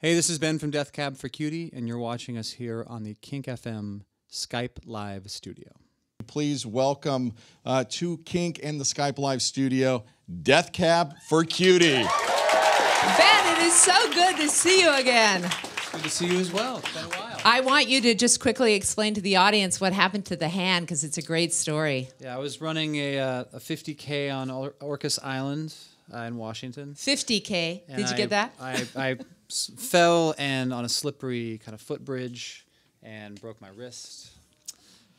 Hey, this is Ben from Death Cab for Cutie, and you're watching us here on the Kink FM Skype Live studio. Please welcome to Kink and the Skype Live studio, Death Cab for Cutie. Ben, it is so good to see you again. Good to see you as well. It's been a while. I want you to just quickly explain to the audience what happened to the hand, because it's a great story. Yeah, I was running a 50K on Orcas Island in Washington. 50K. Did you get that? I fell and on a slippery kind of footbridge and broke my wrist.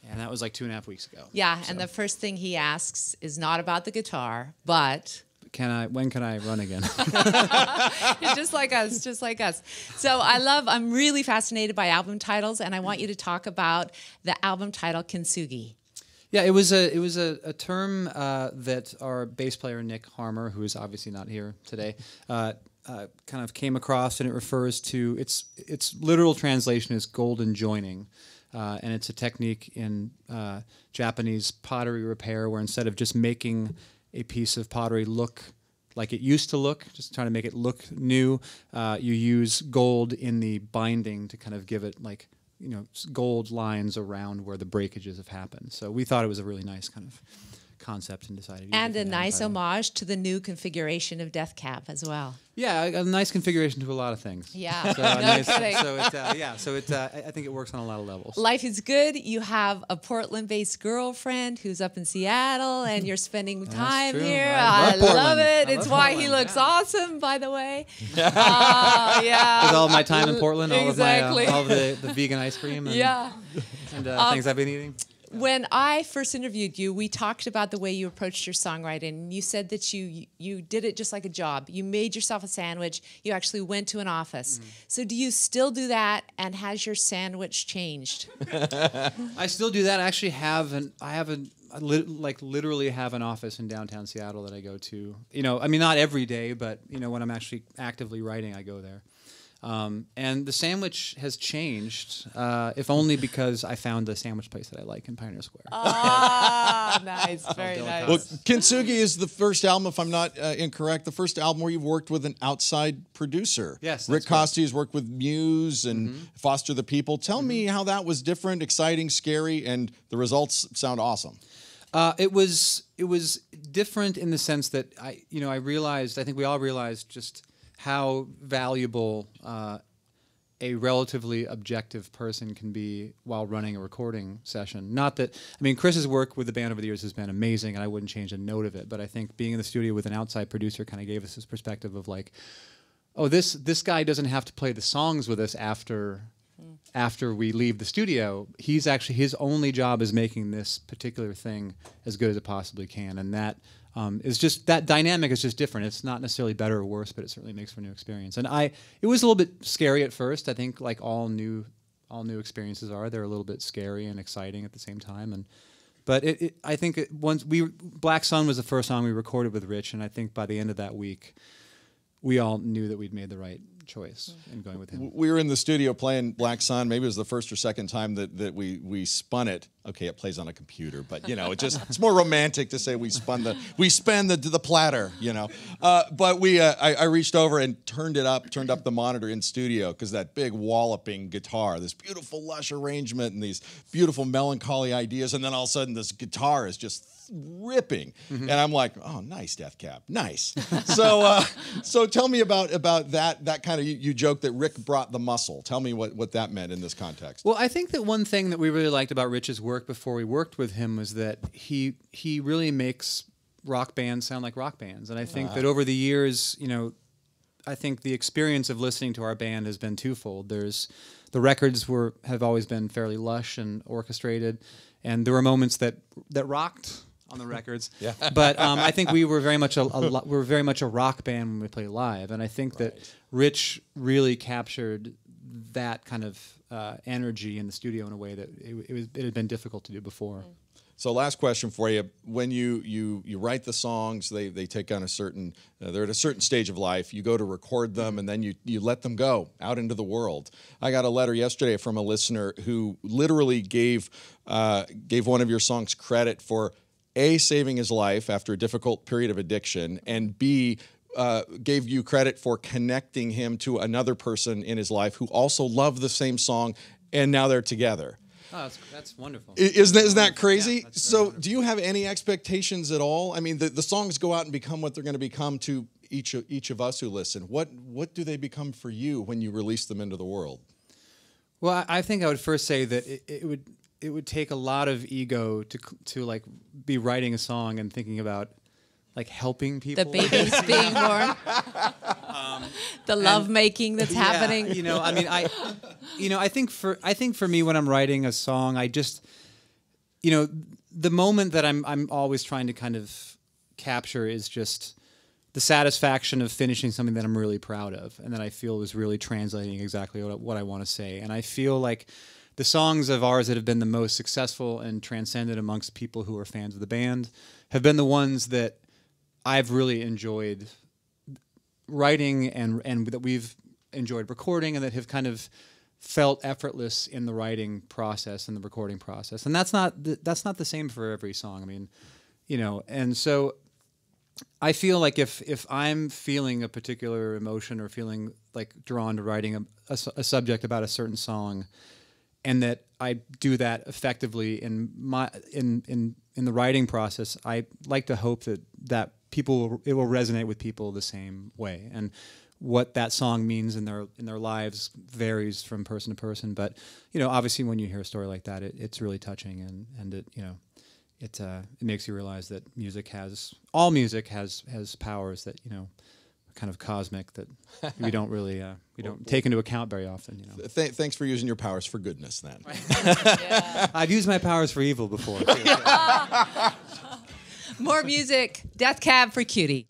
And that was like 2.5 weeks ago. Yeah, so. And the first thing he asks is not about the guitar, but... When can I run again? Just like us, just like us. So I'm really fascinated by album titles, and I want you to talk about the album title, Kintsugi. Yeah, it was a term that our bass player, Nick Harmer, who is obviously not here today, kind of came across, and it refers to, its literal translation is golden joining. And it's a technique in Japanese pottery repair where instead of just making a piece of pottery look like it used to look, just trying to make it look new, you use gold in the binding to kind of give it like, gold lines around where the breakages have happened. So we thought it was a really nice kind of concept and decided to and a nice homage to the new configuration of Death Cab as well. Yeah, a nice configuration to a lot of things. Yeah, so I think it works on a lot of levels. Life is good. You have a Portland-based girlfriend who's up in Seattle, and you're spending time here. I love it. It's why he looks awesome, by the way. Yeah. With all my time in Portland, all exactly. of the vegan ice cream and, and things I've been eating. When I first interviewed you, we talked about the way you approached your songwriting. And you said that you did it just like a job. You made yourself a sandwich. You actually went to an office. Mm-hmm. So do you still do that? And has your sandwich changed? I still do that. I actually literally have an office in downtown Seattle that I go to. I mean, not every day, but when I'm actually actively writing, I go there. And the sandwich has changed, if only because I found a sandwich place that I like in Pioneer Square. Ah, nice, very nice. Well, Kintsugi is the first album, if I'm not incorrect, the first album where you've worked with an outside producer. Yes, Rick Costi has worked with Muse and Foster the People. Tell me how that was different, exciting, scary, and the results sound awesome. It was different in the sense that I think we all realized just how valuable a relatively objective person can be while running a recording session. Not that, Chris's work with the band over the years has been amazing, and I wouldn't change a note of it, but I think being in the studio with an outside producer kind of gave us this perspective of like, oh, this guy doesn't have to play the songs with us after we leave the studio. He's actually, his only job is making this particular thing as good as it possibly can, and that is just, that dynamic is just different. It's not necessarily better or worse, but it certainly makes for a new experience. And it was a little bit scary at first. I think like all new experiences are, they're a little bit scary and exciting at the same time. But I think Black Sun was the first song we recorded with Rich, and I think by the end of that week, we all knew that we'd made the right choice in going with him. We were in the studio playing Black Sun. Maybe it was the first or second time that we spun it. Okay, it plays on a computer, but it's more romantic to say we spun the platter, But I reached over and turned up the monitor in studio, because that big walloping guitar, this beautiful lush arrangement and these beautiful melancholy ideas, and then all of a sudden this guitar is just ripping, and I'm like, oh, nice, Death Cab, nice. So tell me about that kind of, you joke that Rick brought the muscle. Tell me what that meant in this context. Well, I think that one thing that we really liked about Rich's work before we worked with him was that he really makes rock bands sound like rock bands, and I think that over the years, I think the experience of listening to our band has been twofold. The records have always been fairly lush and orchestrated, and there were moments that rocked on the records. Yeah. But I think we were very much a rock band when we played live, and I think that Rich really captured that kind of energy in the studio in a way that it had been difficult to do before. So last question for you. When you write the songs, they take on a certain, they're at a certain stage of life. You go to record them, and then you let them go out into the world. I got a letter yesterday from a listener who literally gave one of your songs credit for A, saving his life after a difficult period of addiction, and B, gave you credit for connecting him to another person in his life who also loved the same song, and now they're together. Oh, that's wonderful. Isn't that crazy? Yeah, so do you have any expectations at all? I mean, the songs go out and become what they're going to become to each of us who listen. What do they become for you when you release them into the world? Well, I think I would first say that it would take a lot of ego to like be writing a song and thinking about like helping people. The babies being born. The love making that's happening. You know, I mean, I think for me when I'm writing a song, I just, you know, the moment that I'm always trying to kind of capture is just the satisfaction of finishing something that I'm really proud of and that I feel is really translating exactly what I want to say. And I feel like the songs of ours that have been the most successful and transcended amongst people who are fans of the band have been the ones that I've really enjoyed writing and that we've enjoyed recording and that have kind of felt effortless in the writing process and the recording process. And that's not the same for every song. I mean, you know, and so I feel like if I'm feeling a particular emotion or feeling like drawn to writing a subject about a certain song, and that I do that effectively in the writing process, I like to hope that it will resonate with people the same way. And what that song means in their lives varies from person to person. But you know, obviously, when you hear a story like that, it's really touching, and it, you know, it makes you realize that all music has powers that, you know, are kind of cosmic that we don't really take into account very often. You know. Thanks for using your powers for goodness, then. Yeah. I've used my powers for evil before. More music. Death Cab for Cutie.